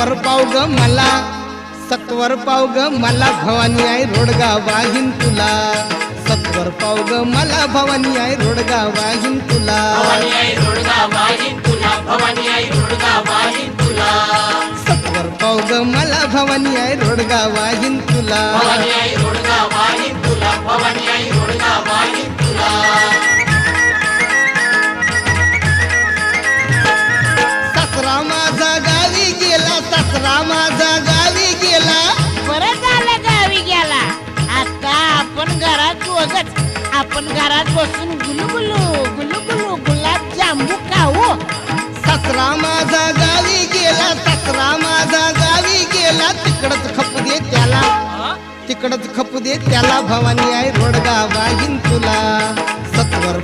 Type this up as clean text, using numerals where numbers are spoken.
सत्वर पाव ग मला, सत्वर पाव ग मला, भवानी आई रोडगा वाहीन तुला, सत्वर पाव ग मला, भवानी आई रोडगा वाहीन तुला, भवानी आई रोडगा वाहीन तुला, भवानी आई रोडगा वाहीन तुला, सत्वर पाव ग मला, भवानी आई रोडगा वाहीन तुला, भवानी आई रोडगा वाहीन तुला, भवानी आई रोडगा वाहीन तुला. सासरा माझा गावी गेला, सासरा माझा गावी गेला, बरं झालं गावी गेला. आता आपण घरात दोघच, आपण घरात बसून गुलुगुलू गुलुगुलू गुलाबजामू खाऊ. सासरा माझा गावी गेला, सासरा माझा गावी गेला, तिकडच खपू दे त्याला, तिकडच खपू दे त्याला, भवानी आई रोडगा वाहीन तुला, सत्वर